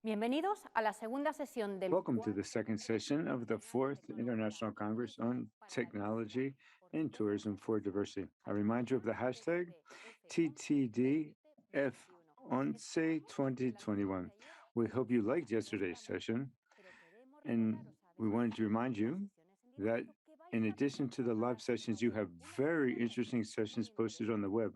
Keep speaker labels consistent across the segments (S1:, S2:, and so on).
S1: Bienvenidos a la segunda sesión del
S2: Welcome to the second session of the Fourth International Congress on Technology and Tourism for Diversity. I remind you of the hashtag TTDF112021. We hope you liked yesterday's session, and we wanted to remind you that in addition to the live sessions, you have very interesting sessions posted on the web.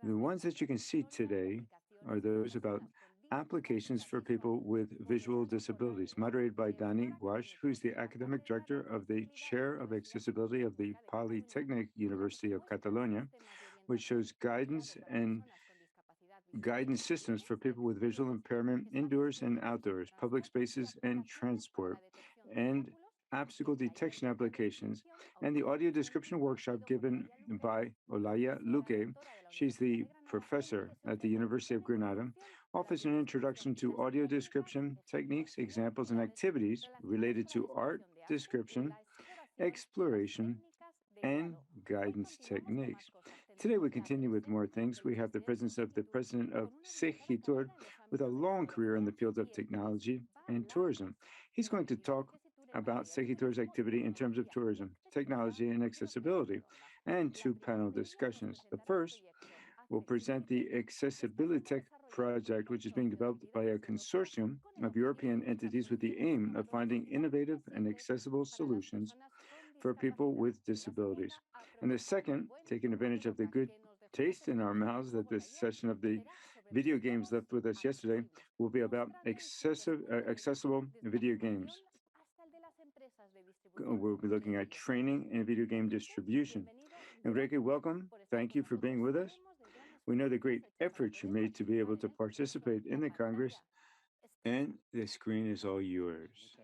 S2: The ones that you can see today are those about applications for people with visual disabilities, moderated by Dani Guash, who's the academic director of the Chair of Accessibility of the Polytechnic University of Catalonia, which shows guidance systems for people with visual impairment indoors and outdoors, public spaces and transport, and obstacle detection applications, and the audio description workshop given by Olaya Luque. She's the professor at the University of Granada, offers an introduction to audio description techniques, examples, and activities related to art description, exploration, and guidance techniques. Today, we continue with more things. We have the presence of the president of SEGITUR with a long career in the field of technology and tourism. He's going to talk about SEGITUR's activity in terms of tourism, technology, and accessibility, and two panel discussions. The first will present the Accessibility Tech project, which is being developed by a consortium of European entities with the aim of finding innovative and accessible solutions for people with disabilities. And the second, taking advantage of the good taste in our mouths that this session of the video games left with us yesterday, will be about accessible video games. We'll be looking at training and video game distribution. Enrique, welcome. Thank you for being with us. We know the great effort you made to be able to participate in the Congress, and the screen is all yours.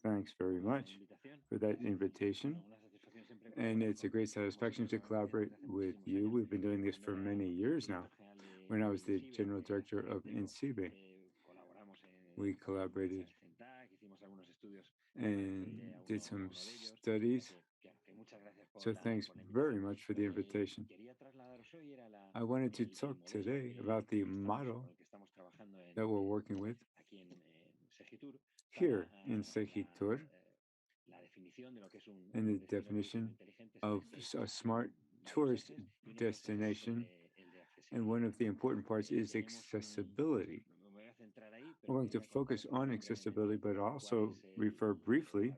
S2: Thanks very much for that invitation. And it's a great satisfaction to collaborate with you. We've been doing this for many years now. When I was the general director of INCIBE, we collaborated and did some studies. So thanks very much for the invitation. I wanted to talk today about the model that we're working with here in SEGITUR, and the definition of a smart tourist destination. And one of the important parts is accessibility. We're going to focus on accessibility, but also refer briefly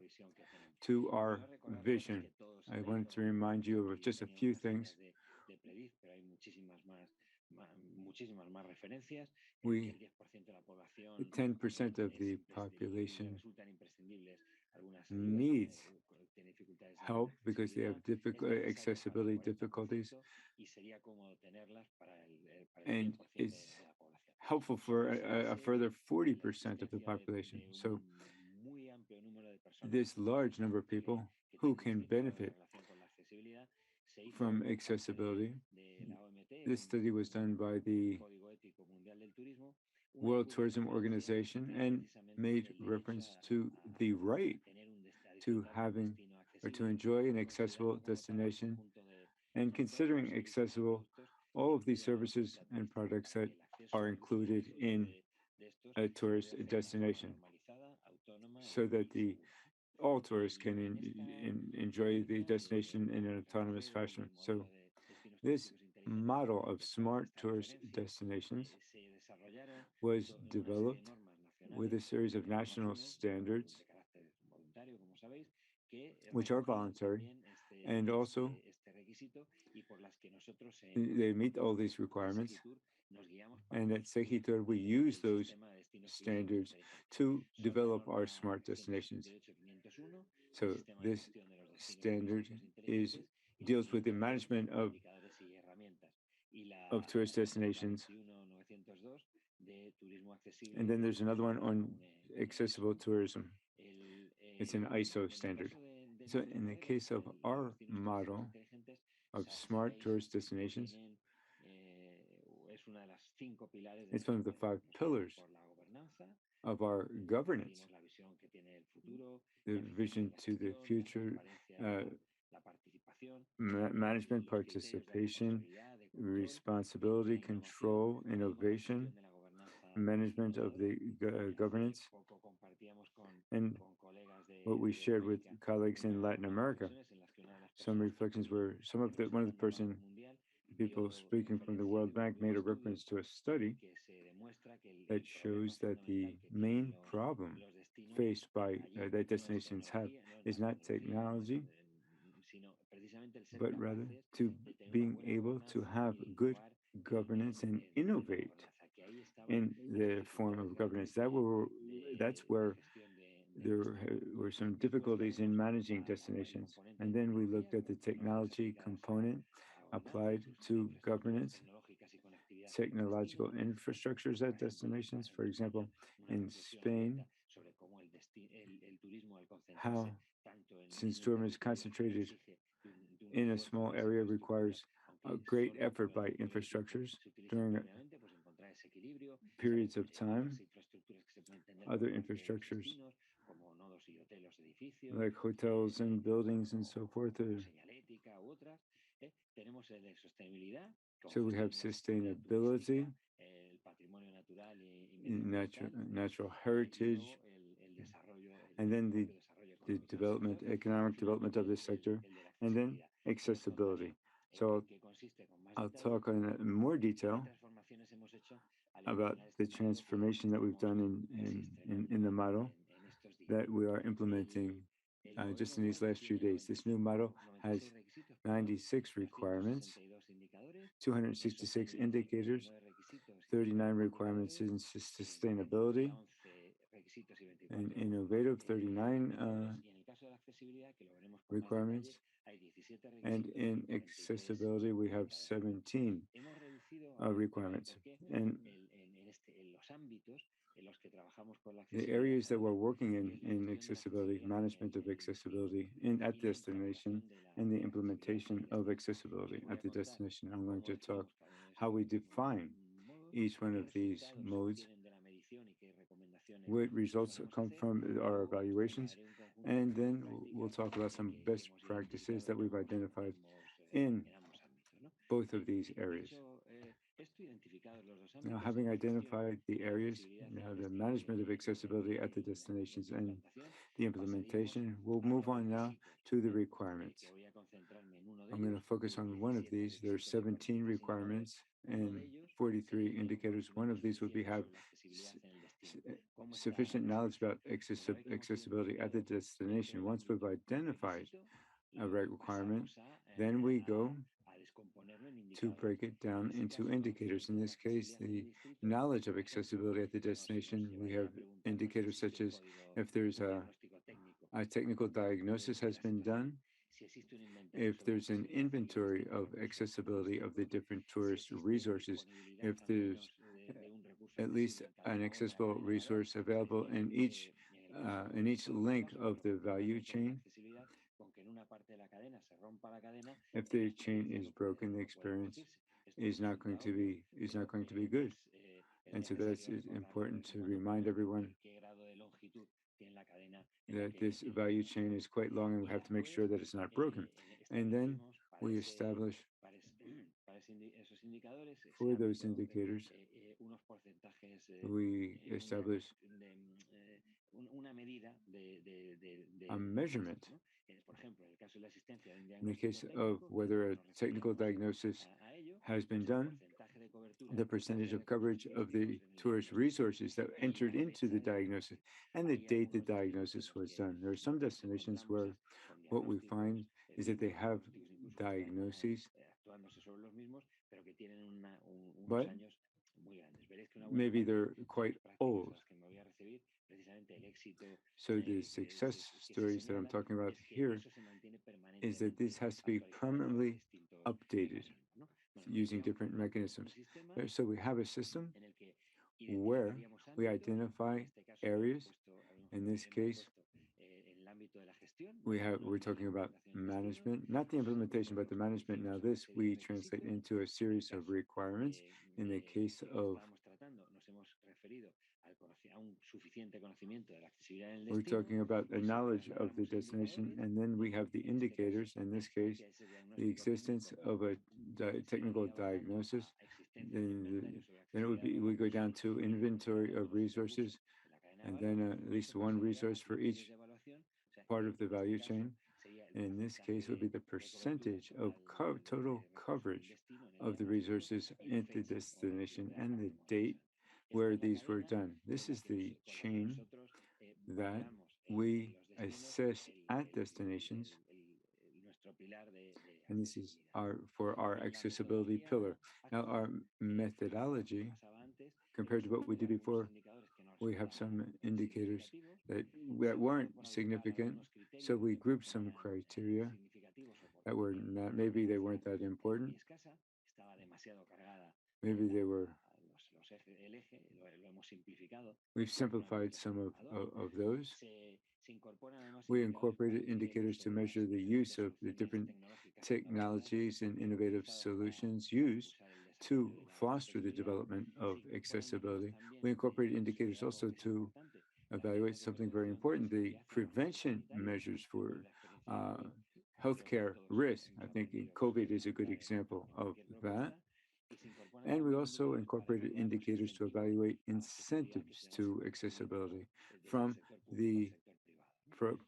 S2: to our vision. I wanted to remind you of just a few things. We 10% of the population needs help because they have accessibility difficulties, and it's helpful for a further 40% of the population. So this large number of people who can benefit from accessibility. This study was done by the World Tourism Organization and made reference to the right to having or to enjoy an accessible destination, and considering accessible all of these services and products that are included in a tourist destination, so that all tourists can enjoy the destination in an autonomous fashion. So this model of smart tourist destinations was developed with a series of national standards, which are voluntary, and also they meet all these requirements. And at SEGITUR, we use those standards to develop our smart destinations. So this standard deals with the management of tourist destinations. And then there's another one on accessible tourism. It's an ISO standard. So in the case of our model of smart tourist destinations, it's one of the 5 pillars of our governance, the vision to the future, management, participation, responsibility, control, innovation, management of the governance, and what we shared with colleagues in Latin America. Some reflections were one of the people speaking from the World Bank made a reference to a study that shows that the main problem faced by that destinations have is not technology, but rather to being able to have good governance and innovate in the form of governance. That's where there were some difficulties in managing destinations. And then we looked at the technology component applied to governance, technological infrastructures at destinations. For example, in Spain, how, since tourism is concentrated in a small area, requires a great effort by infrastructures during periods of time. Other infrastructures, like hotels and buildings and so forth. So we have sustainability, natural heritage, and then the economic development of this sector, and then accessibility. So I'll talk in more detail about the transformation that we've done in the model that we are implementing just in these last few days. This new model has 96 requirements, 266 indicators, 39 requirements in sustainability, and innovative 39 requirements. And in accessibility, we have 17 requirements. And the areas that we're working in accessibility, management of accessibility at destination, and the implementation of accessibility at the destination. I'm going to talk how we define each one of these modes, what results come from our evaluations, and then we'll talk about some best practices that we've identified in both of these areas. Now, having identified the areas, the management of accessibility at the destinations and the implementation, we'll move on now to the requirements. I'm going to focus on one of these. There are 17 requirements and 43 indicators. One of these would be have sufficient knowledge about accessibility at the destination. Once we've identified a requirement, then we go to break it down into indicators. In this case, the knowledge of accessibility at the destination, we have indicators such as if there's a technical diagnosis has been done, if there's an inventory of accessibility of the different tourist resources, if there's at least an accessible resource available in each link of the value chain. If the chain is broken, the experience is not going to be good. And so that's important to remind everyone that this value chain is quite long and we have to make sure that it's not broken. And then we establish for those indicators, we establish a measurement. In the case of whether a technical diagnosis has been done, the percentage of coverage of the tourist resources that entered into the diagnosis and the date the diagnosis was done. There are some destinations where what we find is that they have diagnoses, but maybe they're quite old. So the success stories that I'm talking about here is that this has to be permanently updated using different mechanisms. So we have a system where we identify areas. In this case, we're talking about management, not the implementation, but the management. Now this we translate into a series of requirements. In the case of we're talking about a knowledge of the destination, and then we have the indicators. In this case, the existence of a technical diagnosis. Then it would be we go down to inventory of resources, and then at least one resource for each part of the value chain. And in this case, it would be the percentage of total coverage of the resources at the destination and the date where these were done. This is the chain that we assess at destinations, and this is our accessibility pillar. Now, our methodology, compared to what we did before, we have some indicators that weren't significant, so we grouped some criteria that were not, maybe they weren't that important, maybe they were, we've simplified some of those. We incorporated indicators to measure the use of the different technologies and innovative solutions used to foster the development of accessibility. We incorporated indicators also to evaluate something very important, the prevention measures for healthcare risk. I think COVID is a good example of that. And we also incorporated indicators to evaluate incentives to accessibility from the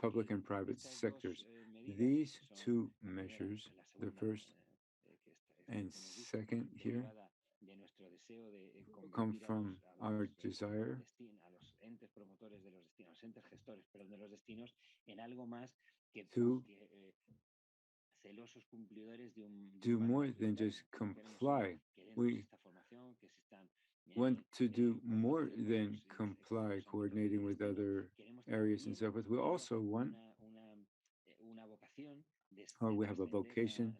S2: public and private sectors. These two measures, the first and second here, come from our desire to do more than just comply. We want to do more than comply, coordinating with other areas and so forth. We also want, or we have a vocation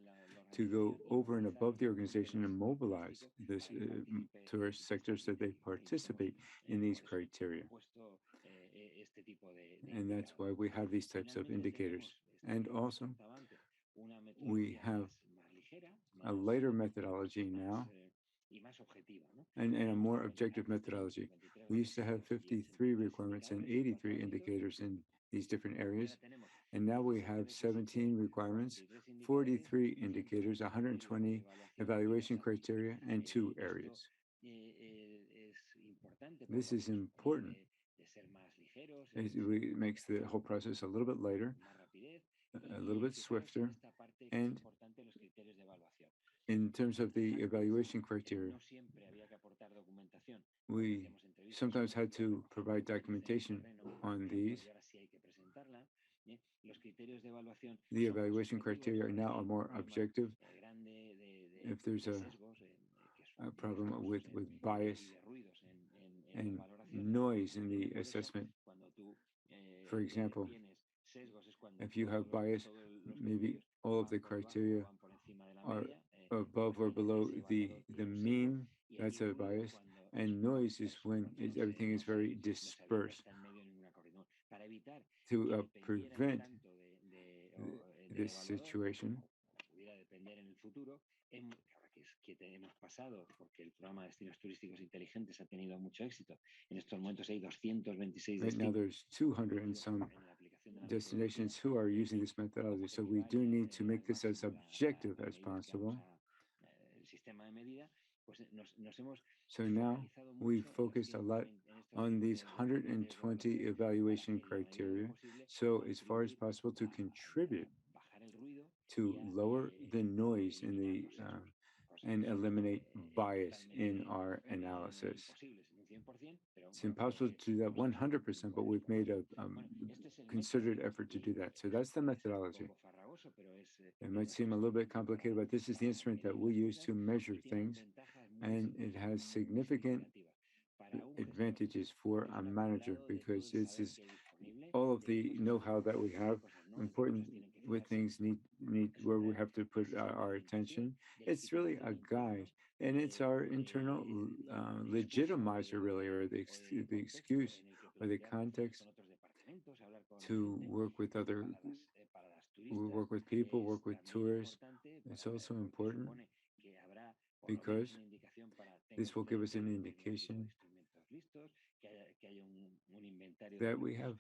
S2: to go over and above the organization and mobilize this tourist sectors that they participate in these criteria. And that's why we have these types of indicators. And also, we have a lighter methodology now and a more objective methodology. We used to have 53 requirements and 83 indicators in these different areas. And now we have 17 requirements, 43 indicators, 120 evaluation criteria, and 2 areas. This is important. It makes the whole process a little bit lighter, a little bit swifter, and in terms of the evaluation criteria, we sometimes had to provide documentation on these. The evaluation criteria now are more objective. If there's a problem with bias and noise in the assessment, for example, if you have bias, maybe all of the criteria are above or below the mean, that's a bias, and noise is when everything is very dispersed. To prevent this situation, right now there's 200 and some destinations who are using this methodology, so we do need to make this as objective as possible. So now we focused a lot on these 120 evaluation criteria, so as far as possible to contribute to lower the noise in the and eliminate bias in our analysis. It's impossible to do that 100%, but we've made a concerted effort to do that. So that's the methodology. It might seem a little bit complicated, but this is the instrument that we use to measure things, and it has significant advantages for a manager because this is all of the know-how that we have. Important with things need where we have to put our attention. It's really a guide, and it's our internal legitimizer, really, or the excuse or the context to work with other. We work with people, work with tourists. It's also important because this will give us an indication that we have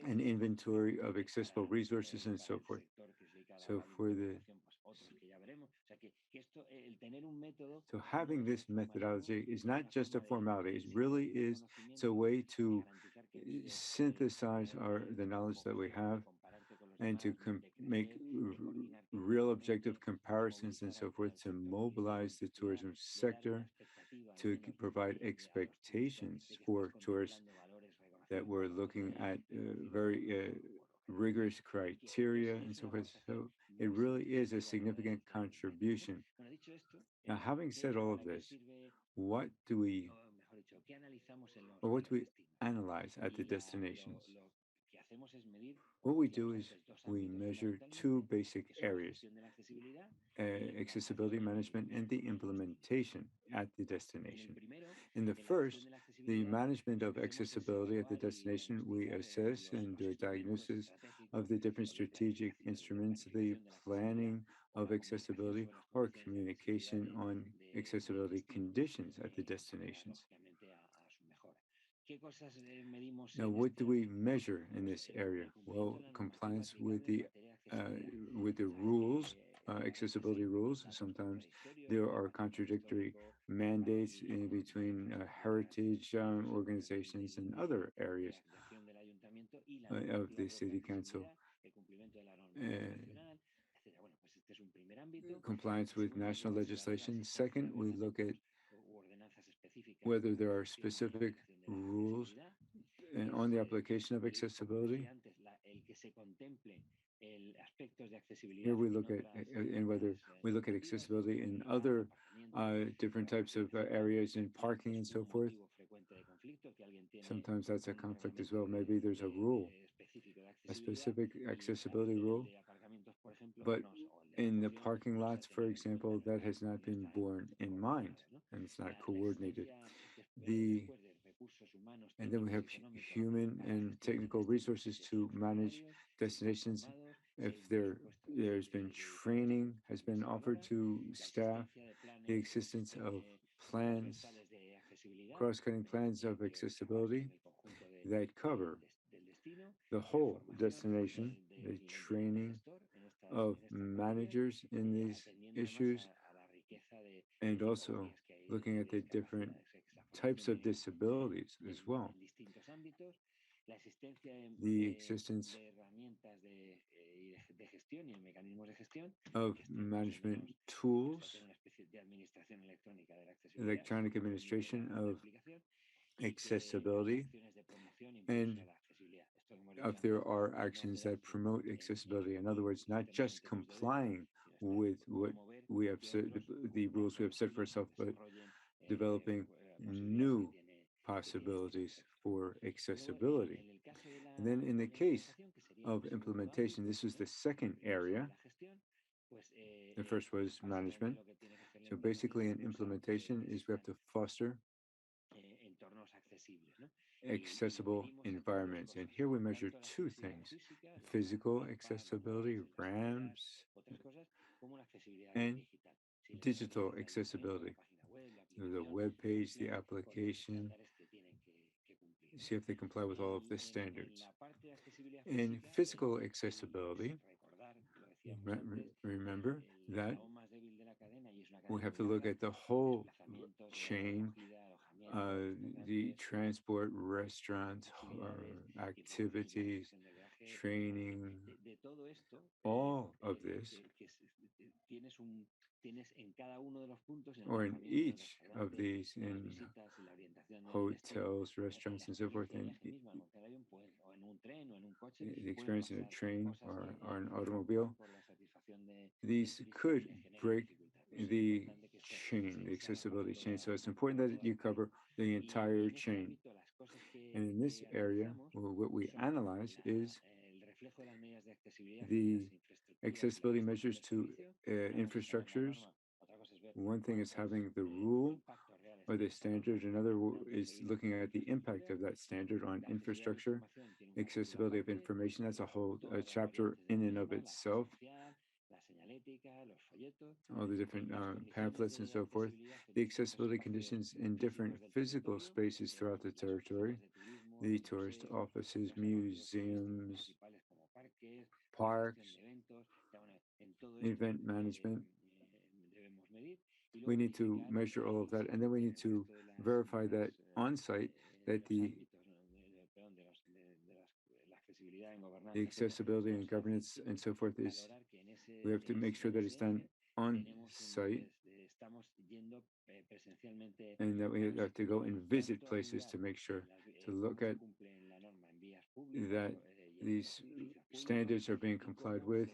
S2: an inventory of accessible resources and so forth. So for the So having this methodology is not just a formality, it really is, it's a way to synthesize the knowledge that we have and to make real objective comparisons and so forth to mobilize the tourism sector, to provide expectations for tourists that we're looking at very rigorous criteria and so forth. So it really is a significant contribution. Now, having said all of this, what do we, or what do we analyze at the destinations? What we do is we measure two basic areas, accessibility management and the implementation at the destination. In the first, the management of accessibility at the destination, we assess and do a diagnosis of the different strategic instruments, the planning of accessibility or communication on accessibility conditions at the destinations. Now, what do we measure in this area? Well, compliance with the rules, accessibility rules. Sometimes there are contradictory mandates in between heritage organizations and other areas of the city council. Compliance with national legislation. Second, we look at whether there are specific rules on the application of accessibility. Here we look at and whether we look at accessibility in other different types of areas in parking and so forth. Sometimes that's a conflict as well. Maybe there's a rule, a specific accessibility rule, but in the parking lots, for example, that has not been borne in mind and it's not coordinated. And then we have human and technical resources to manage destinations. If there's been training has been offered to staff, the existence of plans, cross-cutting plans of accessibility that cover the whole destination, the training of managers in these issues, and also looking at the different types of disabilities as well. The existence of management tools, electronic administration of accessibility, and if there are actions that promote accessibility. In other words, not just complying with what we have set, the rules we have set for ourselves, but developing new possibilities for accessibility. And then in the case of implementation, this was the second area. The first was management. So basically in implementation is we have to foster accessible environments. And here we measure two things: physical accessibility, ramps, and digital accessibility. So the web page, the application, see if they comply with all of the standards. In physical accessibility, remember that we have to look at the whole chain, the transport, restaurants, activities, training, all of this, or in each of these, in hotels, restaurants, and so forth, and the experience in a train or an automobile, these could break the chain, the accessibility chain. So it's important that you cover the entire chain. And in this area, what we analyze is the accessibility measures to infrastructures. One thing is having the rule or the standard. Another is looking at the impact of that standard on infrastructure, accessibility of information. That's a whole chapter in and of itself. All the different pamphlets and so forth. The accessibility conditions in different physical spaces throughout the territory. The tourist offices, museums, parks, event management. We need to measure all of that, and then we need to verify that on site that the accessibility and governance and so forth is, we have to make sure that it's done on site and that we have to go and visit places to make sure to look at that these standards are being complied with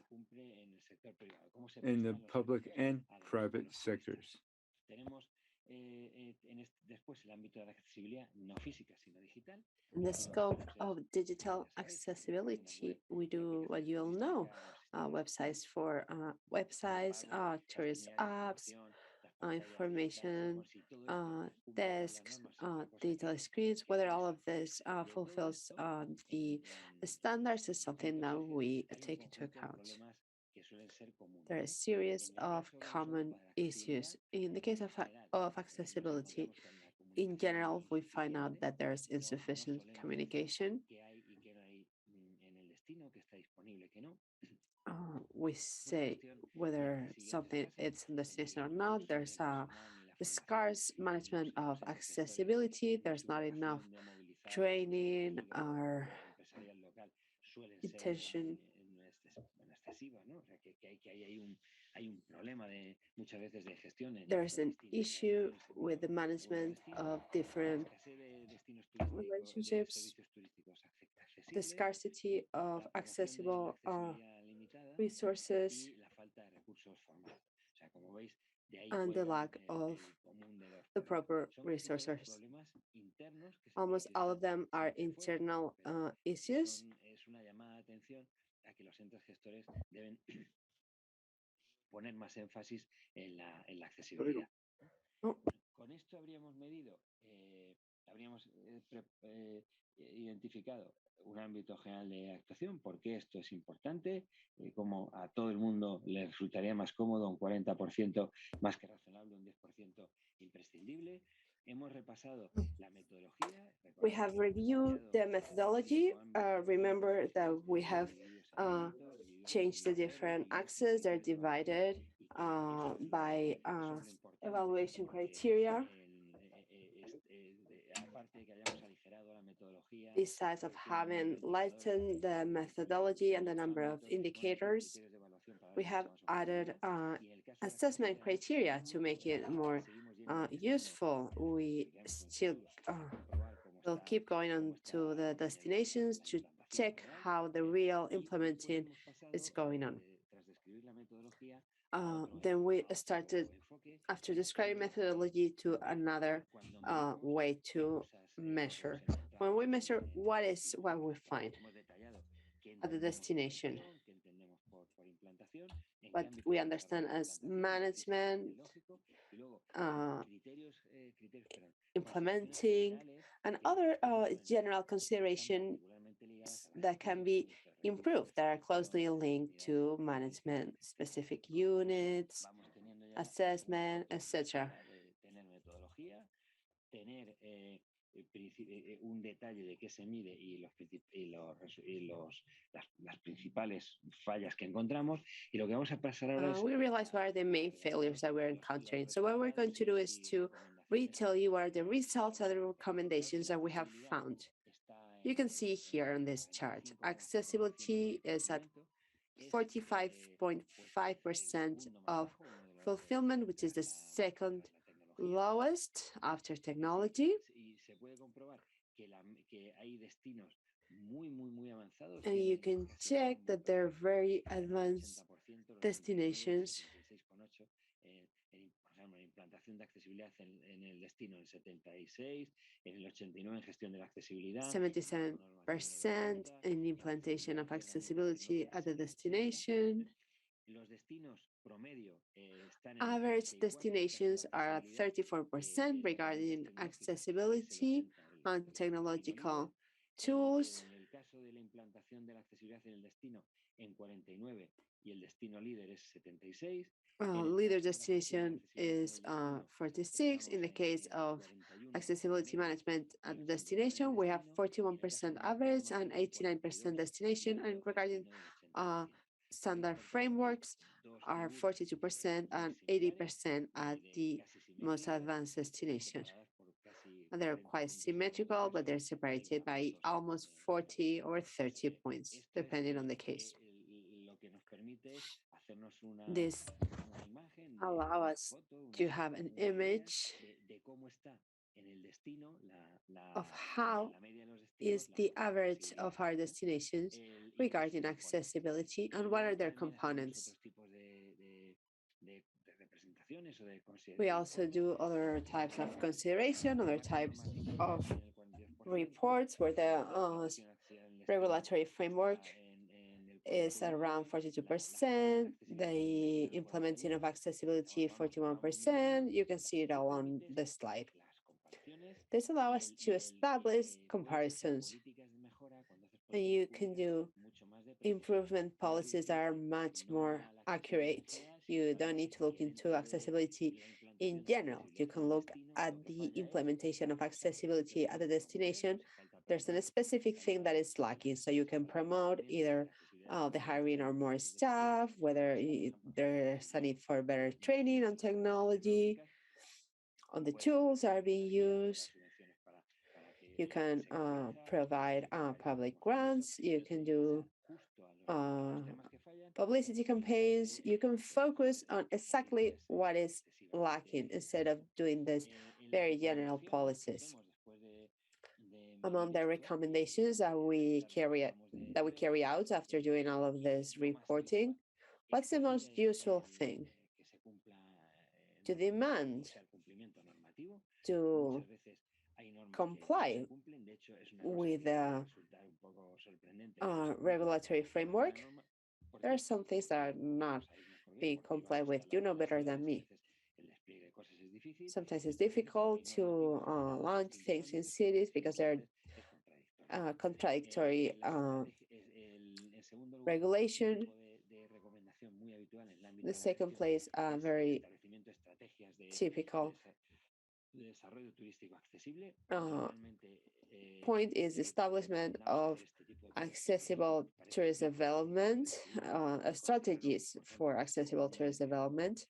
S2: in the public and private sectors.
S3: In the scope of digital accessibility, we do what you all know, websites for websites, tourist apps, information desks, digital screens. Whether all of this fulfills the standards is something that we take into account. There are a series of common issues. In the case of accessibility, in general, we find out that there's insufficient communication. We say whether something is in destination or not. There's a scarce management of accessibility. There's not enough training or intention. There's an issue with the management of different relationships, the scarcity of accessible resources, and the lack of the proper resources. Almost all of them are internal issues. Oh,
S4: un ámbito general de actuación, por qué esto es importante, cómo a todo el mundo le resultaría más cómodo un 40% más que razonable, un 10% imprescindible. Hemos repasado la metodología.
S3: We have reviewed the methodology. Remember that we have changed the different axes. They're divided by evaluation criteria. Besides of having lightened the methodology and the number of indicators, we have added assessment criteria to make it more useful. We still will keep going on to the destinations to check how the real implementing is going on. Then we started, after describing methodology, to another way to measure. When we measure, what we find at the destination, what we understand as management, implementing, and other general considerations that can be improved that are closely linked to management, specific units, assessment, etc.
S4: Un detalle de qué se mide y las principales fallas que encontramos, y lo que vamos a pasar ahora es
S3: we realize what are the main failures that we're encountering. So what we're going to do is to retell you what are the results and the recommendations that we have found. You can see here on this chart, accessibility is at 45.5% of fulfillment, which is the second lowest after technology. And you can check that they're very advanced destinations.
S4: Implantación de accesibilidad en el destino en 76, en el 89 en gestión de la accesibilidad.
S3: 77% in implantation of accessibility at the destination.
S4: Los destinos promedio
S3: average destinations are at 34% regarding accessibility and technological tools.
S4: En el caso de la implantación de la accesibilidad en el destino en 49 y el destino líder es 76.
S3: Leader destination is 46. In the case of accessibility management at the destination, we have 41% average and 89% destination. And regarding standard frameworks are 42% and 80% at the most advanced destination. And they're quite symmetrical, but they're separated by almost 40 or 30 points, depending on the case. This allows us to have an image of how is the average of our destinations regarding accessibility and what are their components. We also do other types of consideration, other types of reports where the regulatory framework is at around 42%, the implementing of accessibility 41%. You can see it all on the slide. This allows us to establish comparisons. And you can do improvement policies that are much more accurate. You don't need to look into accessibility in general. You can look at the implementation of accessibility at the destination. There's a specific thing that is lacking, so you can promote either the hiring or more staff, whether there's a need for better training on technology, on the tools that are being used. You can provide public grants. You can do publicity campaigns. You can focus on exactly what is lacking instead of doing this very general policies. Among the recommendations that we carry out after doing all of this reporting, what's the most useful thing? To demand to comply with the regulatory framework. There are some things that are not being complied with. You know better than me. Sometimes it's difficult to launch things in cities because they're contradictory regulation. The second place, very typical point is the establishment of accessible tourist development, strategies for accessible tourist development.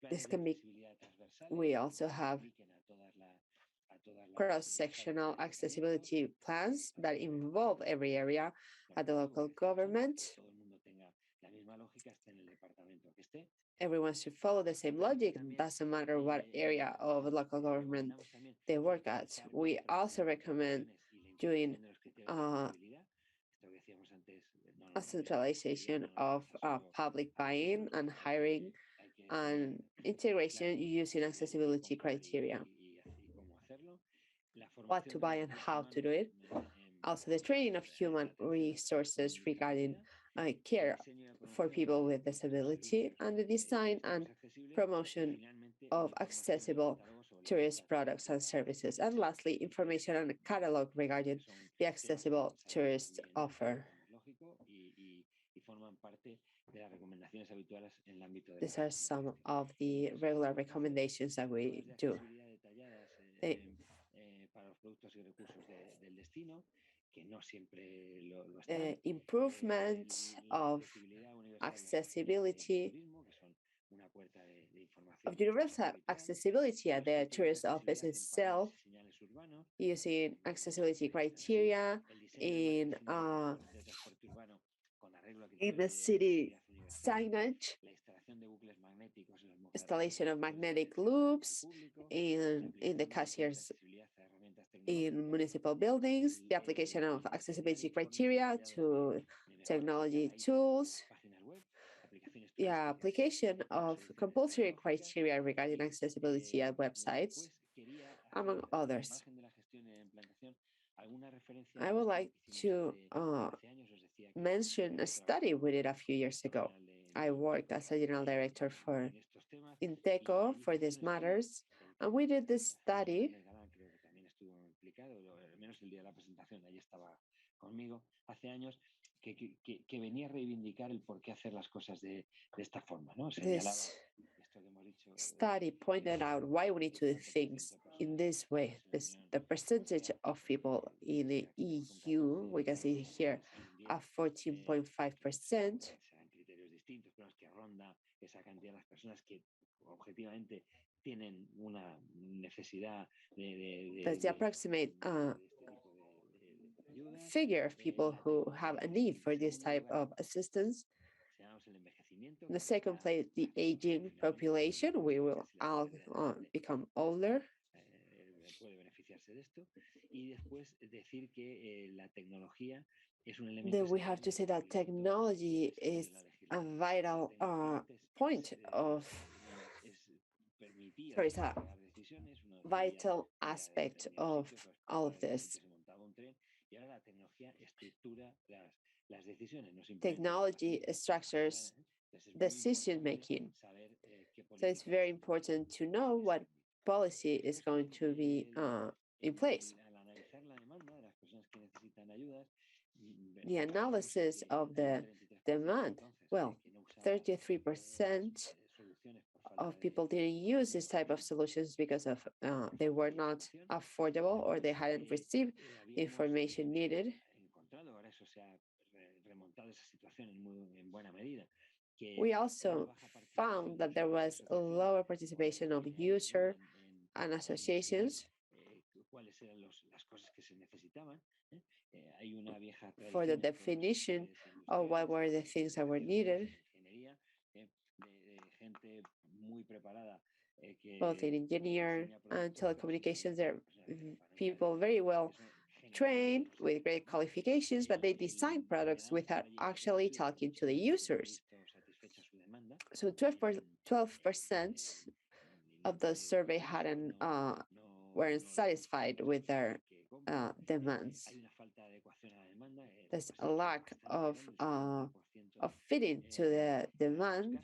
S3: This can be, we also have cross-sectional accessibility plans that involve every area at the local government. Everyone should follow the same logic. It doesn't matter what area of local government they work at. We also recommend doing a centralization of public buying and hiring and integration using accessibility criteria. What to buy and how to do it. Also, the training of human resources regarding care for people with disability and the design and promotion of accessible tourist products and services. And lastly, information and a catalog regarding the accessible tourist offer. These are some of the regular recommendations that we do. Improvement of accessibility, of universal accessibility at the tourist office itself, using accessibility criteria in the city signage, installation of magnetic loops in the cashiers in municipal buildings, the application of accessibility criteria to technology tools, the application of compulsory criteria regarding accessibility at websites, among others. I would like to mention a study we did a few years ago. I worked as a general director for Inteco for these matters, and we did this study This study pointed out why we need to do things in this way. The percentage of people in the EU, we can see here a 14.5%.
S4: Serán criterios distintos, pero es que ronda esa cantidad de las personas que objetivamente tienen una necesidad
S3: That's the approximate
S4: ayudas.
S3: figure of people who have a need for this type of assistance. In the second place, the aging population. We will all become older.
S4: Puede beneficiarse de esto. Y después decir que la tecnología es un elemento.
S3: Then we have to say that technology is a vital point of, sorry, it's a vital aspect of all of this. Technology structures decision making. So it's very important to know what policy is going to be in place. The analysis of the demand, well, 33% of people didn't use this type of solutions because of they were not affordable or they hadn't received the information needed. We also found that there was a lower participation of user and associations for the definition of what were the things that were needed, both in engineering and telecommunications. There are people very well trained with great qualifications, but they design products without actually talking to the users. So 12% of the survey hadn't weren't satisfied with their demands. There's a lack of fitting to the demand.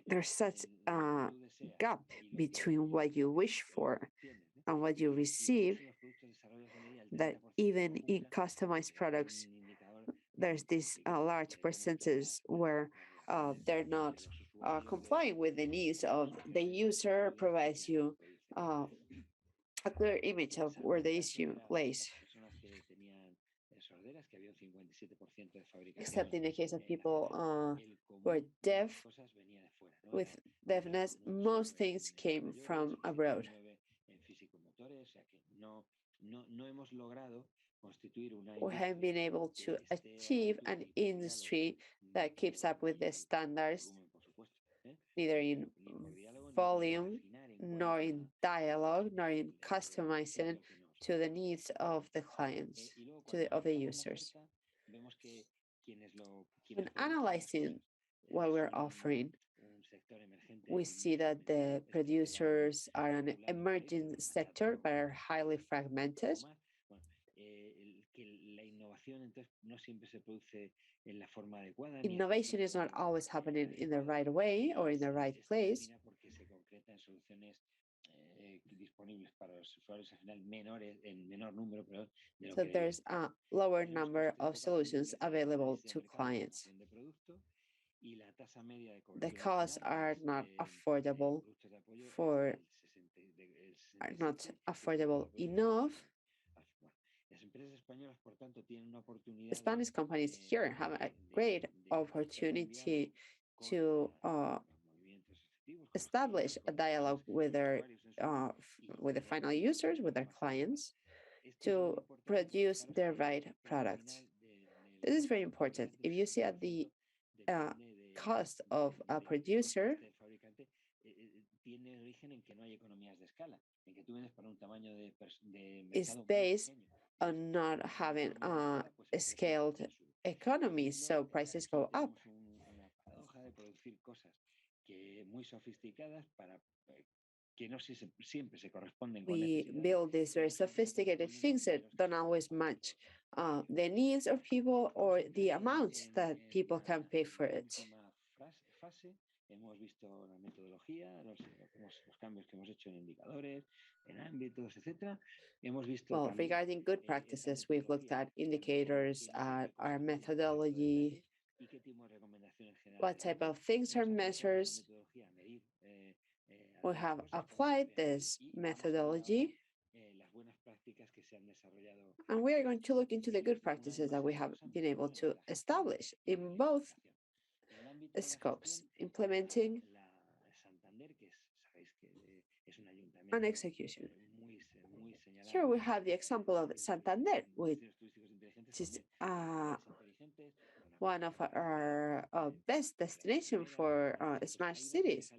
S3: There's such a gap between what you wish for and what you receive that even in customized products, there's this large percentage where they're not complying with the needs of the user, provides you a clear image of where the issue lays. Except in the case of people who are deaf, with deafness, most things came from abroad. We have been able to achieve an industry that keeps up with the standards, neither in volume, nor in dialogue, nor in customizing to the needs of the clients, of the users. When analyzing what we're offering, we see that the producers are an emerging sector, but are highly fragmented. Innovation is not always happening in the right way or in the right place. So there's a lower number of solutions available to clients. The costs are not affordable enough. Spanish companies here have a great opportunity to establish a dialogue with the final users, with their clients, to produce the right product. This is very important. If you see at the cost of a producer, is based on not having scaled economies, so prices go up. We build these very sophisticated things that don't always match the needs of people or the amount that people can pay for it. Well, regarding good practices, we've looked at indicators, at our methodology, what type of things are measures, We have applied this methodology, and we are going to look into the good practices that we have been able to establish in both scopes, implementing and execution. Here we have the example of Santander, which is one of our best destinations for smart cities.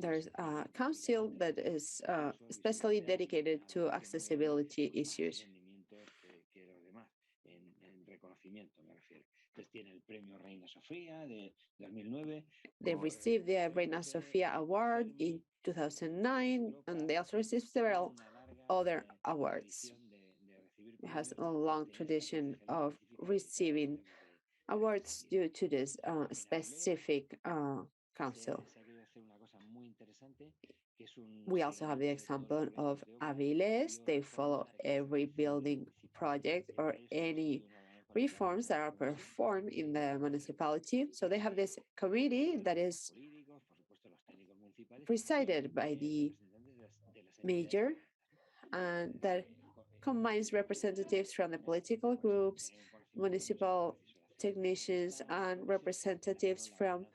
S3: There's a council that is especially dedicated to accessibility issues. They received the Reina Sofia Award in 2009, and they also received several other awards. It has a long tradition of receiving awards due to this specific council. We also have the example of Avilés. They follow every building project or any reforms that are performed in the municipality. So they have this committee that is presided by the mayor and that combines representatives from the political groups, municipal technicians, and representatives from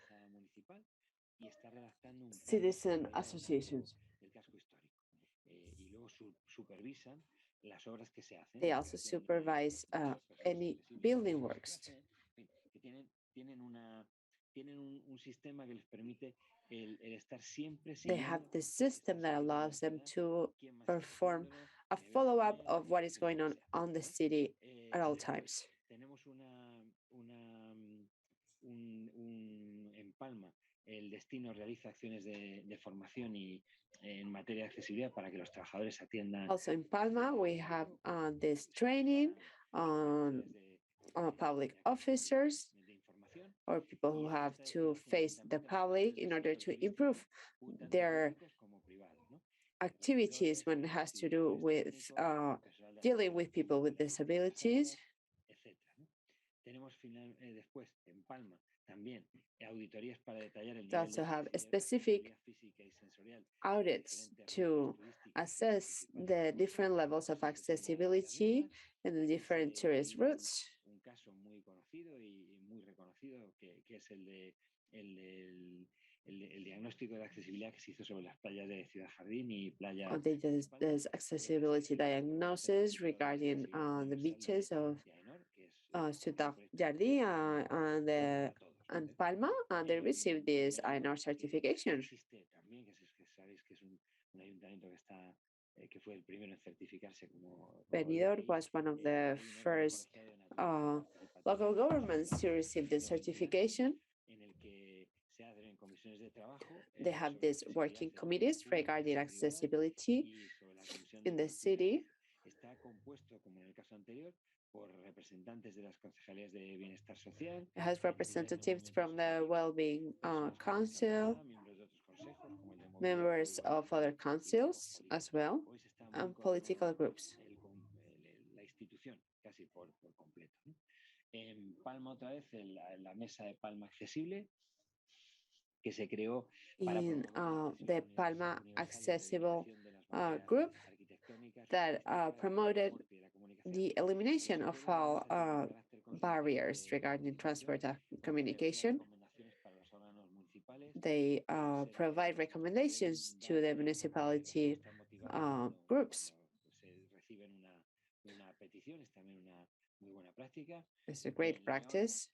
S3: citizen associations. They also supervise any building works. They have the system that allows them to perform a follow-up of what is going on the city at all times.
S4: El destino realiza acciones de formación y en materia de accesibilidad para que los trabajadores atiendan.
S3: Also in Palma, we have this training on public officers or people who have to face the public in order to improve their activities when it has to do with dealing with people with disabilities. They also have specific audits to assess the different levels of accessibility in the different tourist routes.
S4: El diagnóstico de accesibilidad que se hizo sobre las playas de Ciudad Jardín y playa.
S3: There's accessibility diagnosis regarding the beaches of Ciudad Jardín and Palma, and they received this INR certification. Benidorm was one of the first local governments to receive this certification. They have these working committees regarding accessibility in the city. It has representatives from the Wellbeing Council, members of other councils as well, and political groups.
S4: En Palma otra vez la mesa de Palma accesible que se creó para
S3: in the Palma Accessible group that promoted the elimination of all barriers regarding transport and communication. They provide recommendations to the municipality groups. It's a great practice.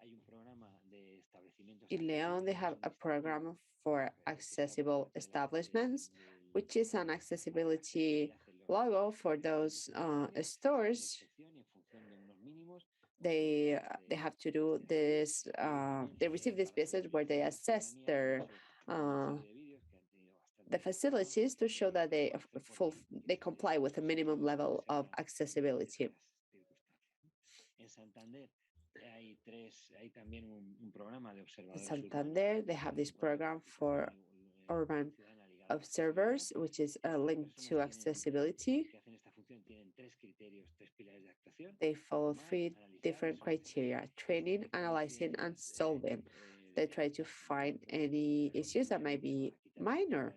S3: In León, they have a program for accessible establishments, which is an accessibility logo for those stores. They have to do this. They receive this visit where they assess their the facilities to show that they comply with a minimum level of accessibility. In Santander, they have this program for urban observers, which is linked to accessibility. They follow 3 different criteria: training, analyzing, and solving. They try to find any issues that might be minor,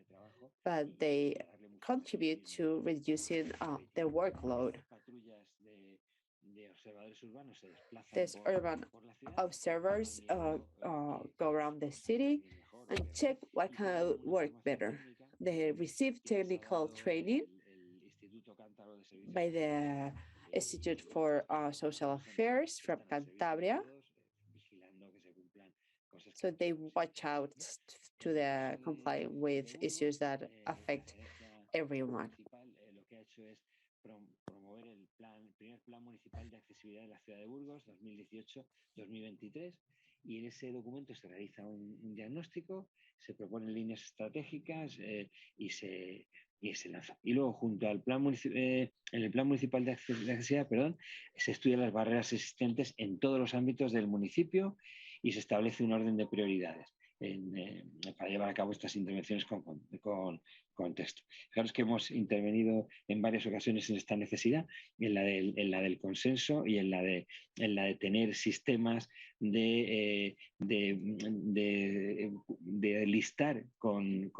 S3: but they contribute to reducing their workload. These urban observers go around the city and check what can work better. They receive technical training by the Institute for Social Affairs from Cantabria. So they watch out to the comply with issues that affect everyone.
S4: Promover el primer plan municipal de accesibilidad de la ciudad de Burgos 2018-2023 y en ese documento se realiza un diagnóstico, se proponen líneas estratégicas y se lanza. Y luego junto al plan en el plan municipal de accesibilidad, se estudian las barreras existentes en todos los ámbitos del municipio y se establece un orden de prioridades para llevar a cabo estas intervenciones con contexto. Fijaros que hemos intervenido en varias ocasiones en esta necesidad, en la del consenso y en la de tener sistemas de listar con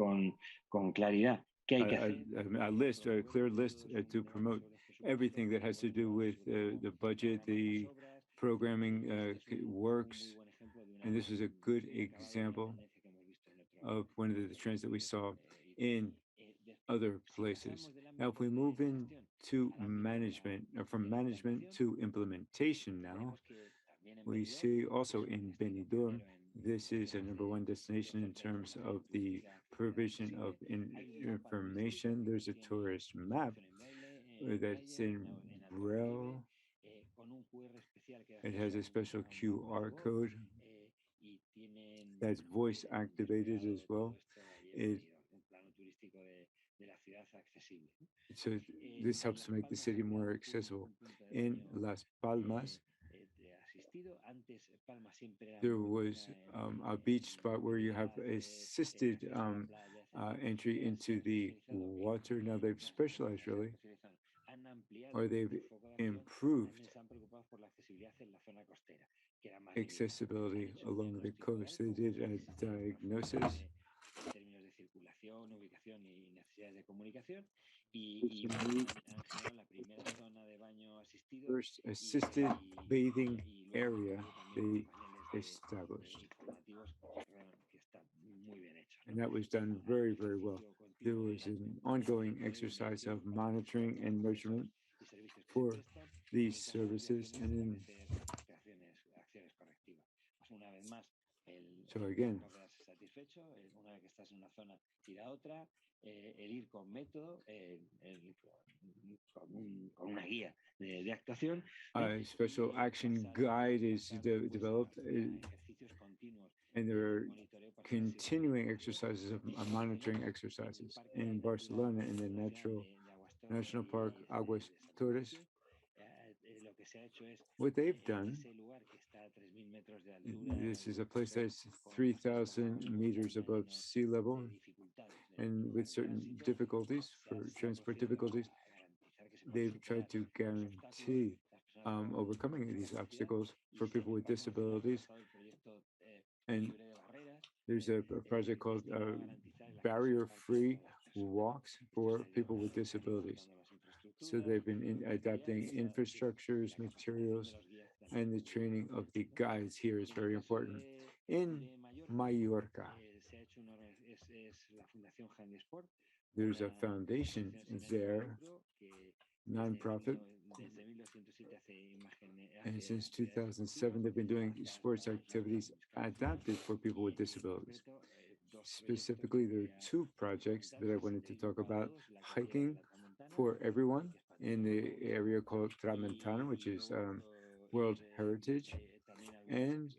S4: claridad qué hay que hacer.
S2: A clear list to promote everything that has to do with the budget, the programming works. And this is a good example of one of the trends that we saw in other places. Now, if we move into management, or from management to implementation now, we see also in Benidorm, this is a #1 destination in terms of the provision of information. There's a tourist map that's in Braille. It has a special QR code that's voice activated as well. So this helps to make the city more accessible. In Las Palmas, there was a beach spot where you have assisted entry into the water. Now they've specialized really, or they've improved accessibility along the coast. They did a diagnosis. First assisted bathing area they established. And that was done very, very well. There was an ongoing exercise of monitoring and measurement for these services. And then, so again, a special action guide is developed, and there are continuing exercises of monitoring exercises in Barcelona in the National Park Aguas Torres. What they've done, this is a place that's 3,000 meters above sea level, and with certain difficulties, for transport difficulties, they've tried to guarantee overcoming these obstacles for people with disabilities. And there's a project called Barrier-Free Walks for people with disabilities. So they've been adapting infrastructures, materials, and the training of the guides here is very important. In Mallorca, there's a foundation there, nonprofit, and since 2007, they've been doing sports activities adapted for people with disabilities. Specifically, there are 2 projects that I wanted to talk about: hiking for everyone in the area called Tramontana, which is World Heritage, and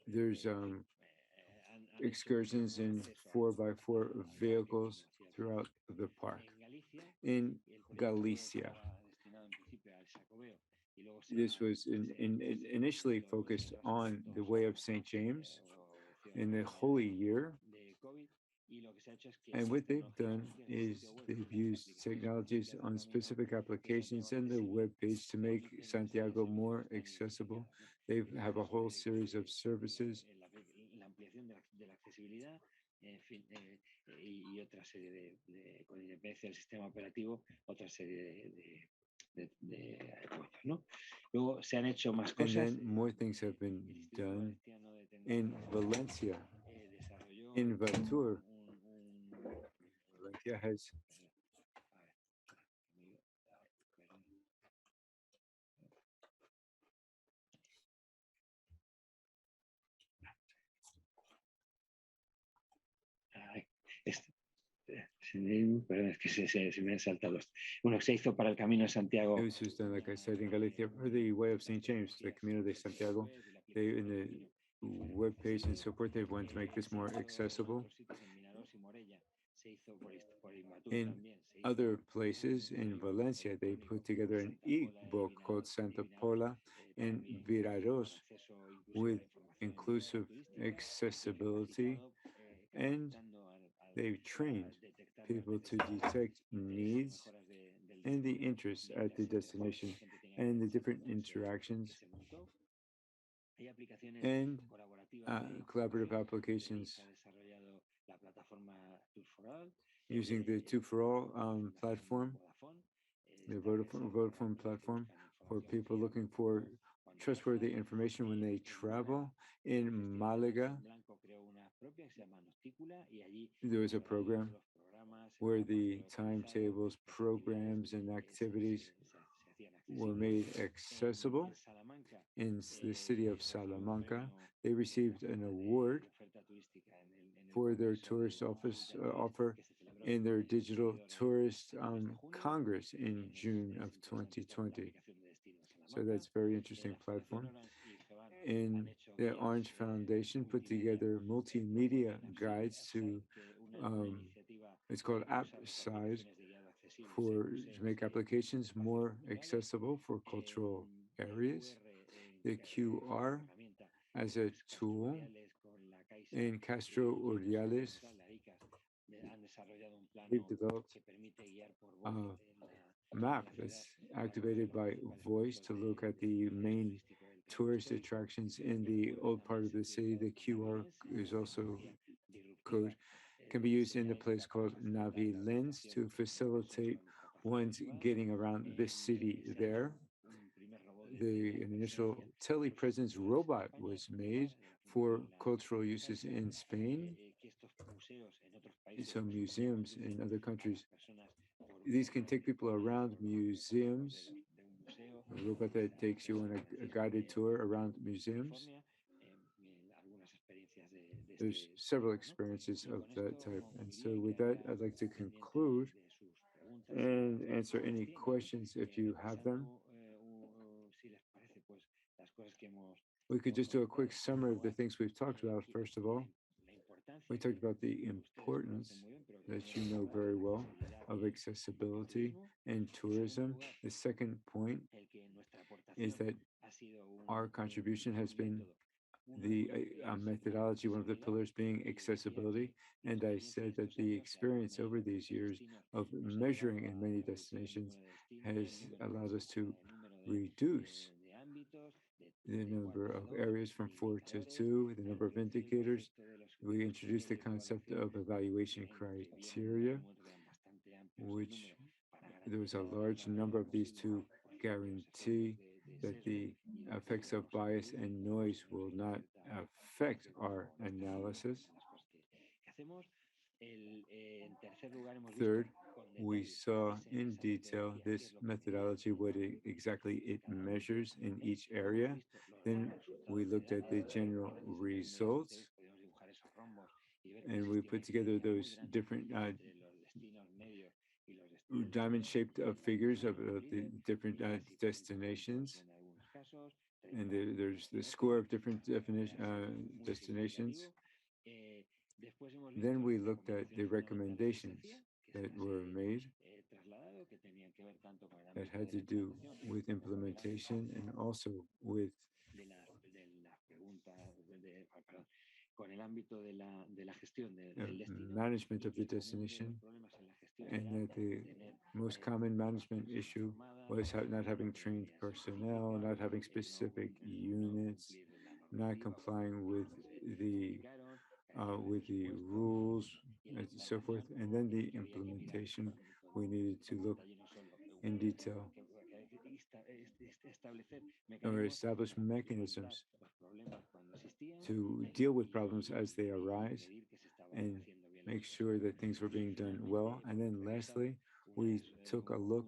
S2: there's excursions in 4x4 vehicles throughout the park. In Galicia, this was initially focused on the Way of St. James in the Holy Year, And what they've done is they've used technologies on specific applications in the web page to make Santiago more accessible. They have a whole series of services.
S4: En fin, y otra serie con independencia del sistema operativo, otra serie de cosas, ¿no? Luego se han hecho más
S2: And
S4: cosas.
S2: then more things have been done in Valencia. In SEGITUR, Valencia has
S4: Perdón, es que se me han saltado. Bueno, se hizo para el Camino de Santiago.
S2: It was just done, like I said, in Galicia, for the Way of St. James, the Camino de Santiago. They, in the web page and so forth, they want to make this more accessible. In other places, in Valencia, they put together an e-book called Santa Pola in Viraros with inclusive accessibility, and they've trained people to detect needs and the interests at the destination and the different interactions and collaborative applications using the Two for All platform, the Vodafone platform for people looking for trustworthy information when they travel. In Malaga, there was a program where the timetables, programs, and activities were made accessible. In the city of Salamanca, they received an award for their tourist offer in their digital tourist Congress in June of 2020. So that's a very interesting platform. And the Orange Foundation put together multimedia guides to, it's called App Size, to make applications more accessible for cultural areas. The QR as a tool in Castro Urdiales. We've developed a map that's activated by voice to look at the main tourist attractions in the old part of the city. The QR is also code, can be used in the place called Navi Lens to facilitate one's getting around the city there. An initial telepresence robot was made for cultural uses in Spain. Some museums in other countries. These can take people around museums. A robot that takes you on a guided tour around museums. There's several experiences of that type. And so with that, I'd like to conclude and answer any questions if you have them. We could just do a quick summary of the things we've talked about. First of all, we talked about the importance that you know very well of accessibility and tourism. The second point is that our contribution has been the methodology, one of the pillars being accessibility. And I said that the experience over these years of measuring in many destinations has allowed us to reduce the number of areas from 4 to 2, the number of indicators. We introduced the concept of evaluation criteria, which there was a large number of these to guarantee that the effects of bias and noise will not affect our analysis. Third, we saw in detail this methodology, what exactly it measures in each area. Then we looked at the general results, and we put together those different diamond-shaped figures of the different destinations. And there's the score of different destinations. Then we looked at the recommendations that were made that had to do with implementation and also with
S4: con el ámbito de la gestión del destino.
S2: Management of the destination, and that the most common management issue was not having trained personnel, not having specific units, not complying with the rules, and so forth. And then the implementation, we needed to look in detail or establish mechanisms to deal with problems as they arise and make sure that things were being done well. And then lastly, we took a look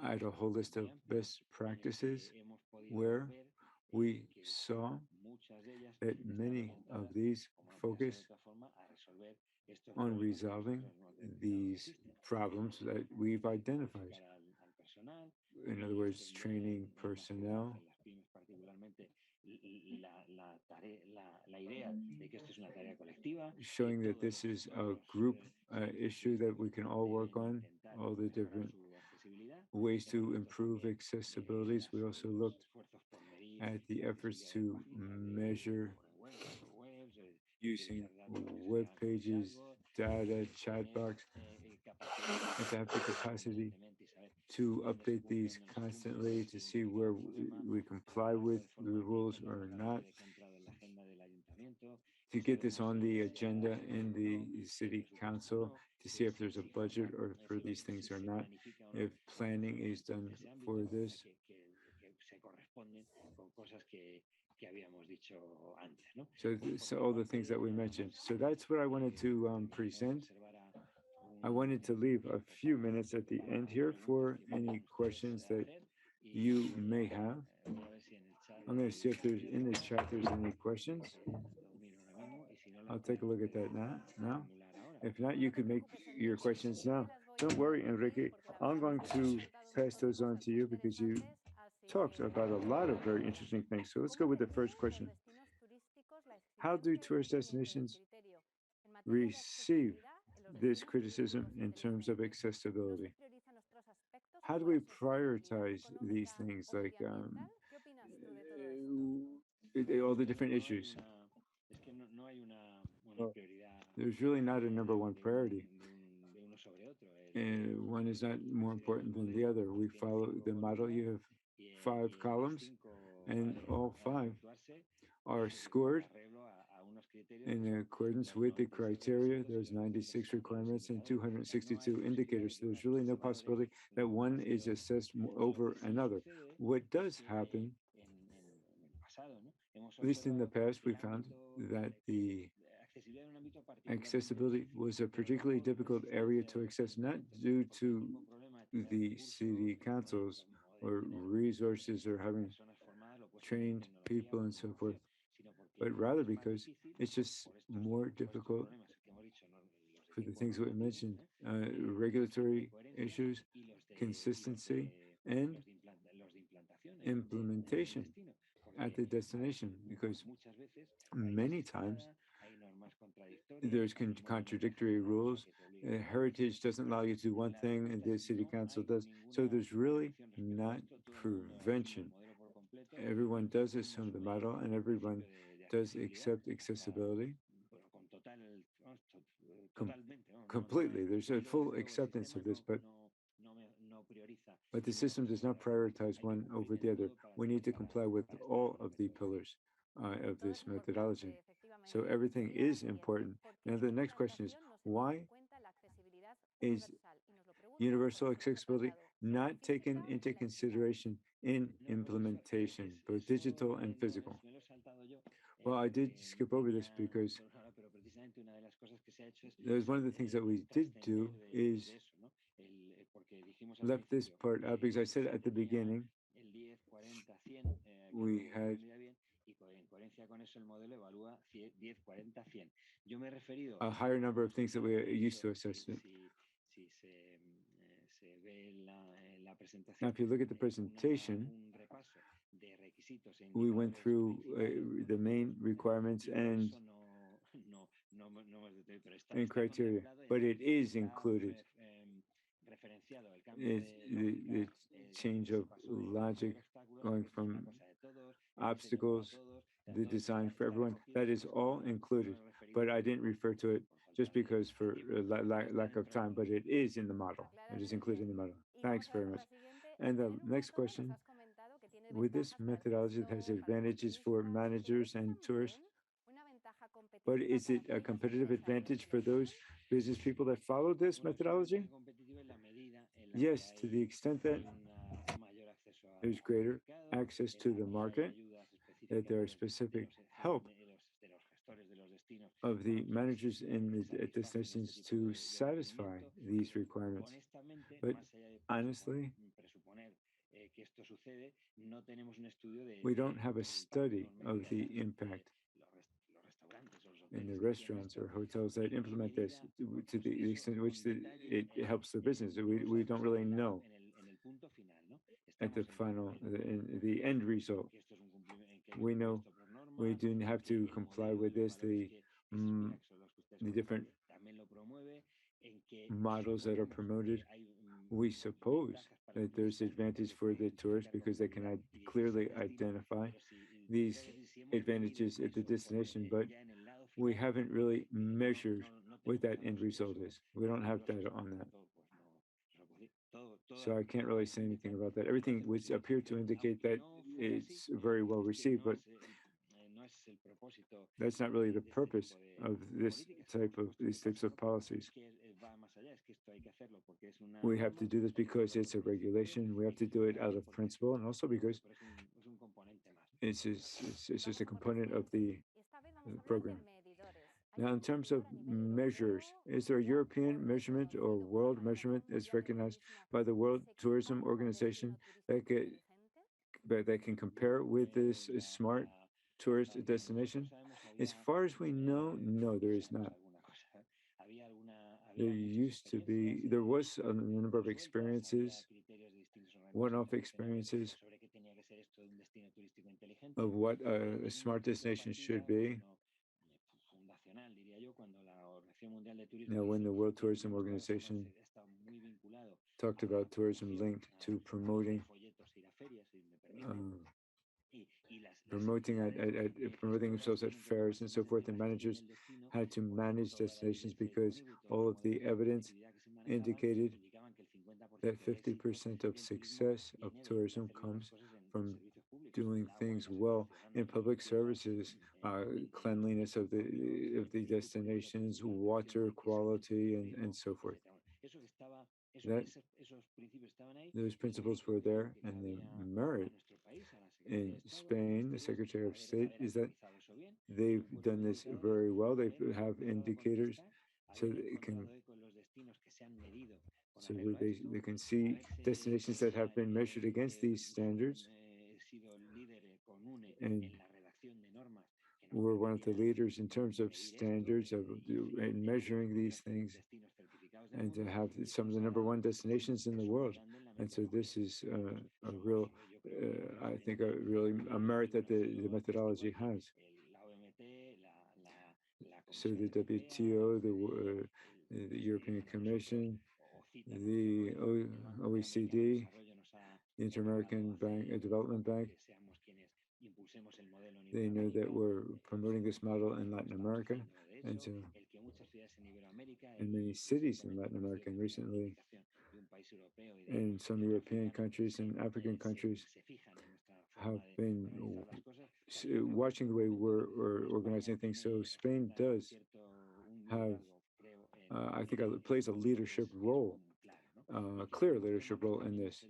S2: at a whole list of best practices where we saw that many of these focus on resolving these problems that we've identified. In other words, training personnel, showing that this is a group issue that we can all work on, all the different ways to improve accessibilities. We also looked at the efforts to measure using web pages, data, chat box, and to have the capacity to update these constantly to see where we comply with the rules or not, to get this on the agenda in the city council to see if there's a budget or for these things or not, if planning is done for this. So all the things that we mentioned. So that's what I wanted to present. I wanted to leave a few minutes at the end here for any questions that you may have. I'm going to see if there's in the chat there's any questions. I'll take a look at that now. If not, you could make your questions now. Don't worry, Enrique. I'm going to pass those on to you because you talked about a lot of very interesting things. So let's go with the first question. How do tourist destinations receive this criticism in terms of accessibility? How do we prioritize these things, like all the different issues? Well, there's really not a number one priority. And one is not more important than the other. We follow the model. You have 5 columns, and all 5 are scored in accordance with the criteria. There's 96 requirements and 262 indicators. So there's really no possibility that one is assessed over another. What does happen, at least in the past, we found that the accessibility was a particularly difficult area to access, not due to the city councils or resources or having trained people and so forth, but rather because it's just more difficult for the things that we mentioned, regulatory issues, consistency, and implementation at the destination, because many times there's contradictory rules. Heritage doesn't allow you to do one thing and the city council does. So there's really not prevention. Everyone does assume the model and everyone does accept accessibility completely. There's a full acceptance of this, but the system does not prioritize one over the other. We need to comply with all of the pillars of this methodology. So everything is important. Now the next question is, why is universal accessibility not taken into consideration in implementation, both digital and physical? Well, I did skip over this because there's one of the things that we did do is left this part out because I said at the beginning we had a higher number of things that we are used to assessment. Now, if you look at the presentation, we went through the main requirements and criteria, but it is included. It's the change of logic going from obstacles the design for everyone. That is all included, but I didn't refer to it just because for lack of time, but it is in the model. It is included in the model. Thanks very much. And the next question, with this methodology that has advantages for managers and tourists, but is it a competitive advantage for those business people that follow this methodology? Yes, to the extent that there's greater access to the market, that there are specific help of the managers in the destinations to satisfy these requirements. But honestly, we don't have a study of the impact in the restaurants or hotels that implement this to the extent to which it helps the business. We don't really know at the final, in the end result. We know we do have to comply with this, the different models that are promoted. We suppose that there's advantage for the tourists because they can clearly identify these advantages at the destination, but we haven't really measured what that end result is. We don't have data on that. So I can't really say anything about that. Everything would appear to indicate that it's very well received, but that's not really the purpose of these types of policies. We have to do this because it's a regulation. We have to do it out of principle, and also because it's just a component of the program. Now, in terms of measures, is there a European measurement or world measurement that's recognized by the World Tourism Organization that can compare with this smart tourist destination? As far as we know, no, there is not. There was a number of experiences, one-off experiences of what a smart destination should be. Now, when the World Tourism Organization talked about tourism linked to promoting themselves at fairs and so forth, and managers had to manage destinations because all of the evidence indicated that 50% of success of tourism comes from doing things well in public services, cleanliness of the destinations, water quality, and so forth. Those principles were there, and the merit in Spain, the Secretary of State, is that they've done this very well. They have indicators so they can see destinations that have been measured against these standards, and we're one of the leaders in terms of standards in measuring these things, and to have some of the #1 destinations in the world. And so this is a real, I think, a merit that the methodology has. So the WTO, the European Commission, the OECD, the Inter-American Development Bank, they know that we're promoting this model in Latin America, and so in many cities in Latin America, and recently in some European countries and African countries have been watching the way we're organizing things. So Spain does have, I think, plays a leadership role, a clear leadership role in this.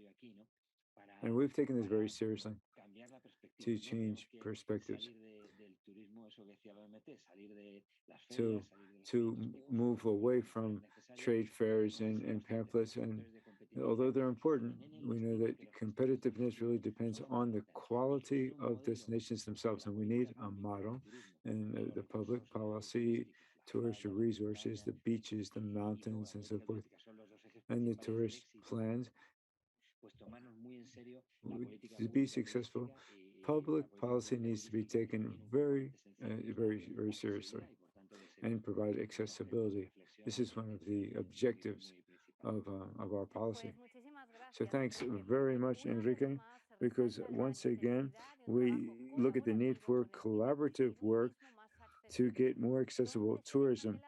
S2: And we've taken this very seriously to change perspectives, to move away from trade fairs and pamphlets. And although they're important, we know that competitiveness really depends on the quality of destinations themselves. And we need a model, and the public policy, tourist resources, the beaches, the mountains, and so forth, and the tourist plans. To be successful, public policy needs to be taken very, very seriously and provide accessibility. This is one of the objectives of our policy. So thanks very much, Enrique. because once again, we look at the need for collaborative work to get more accessible tourism,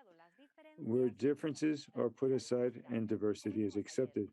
S2: where differences are put aside and diversity is accepted.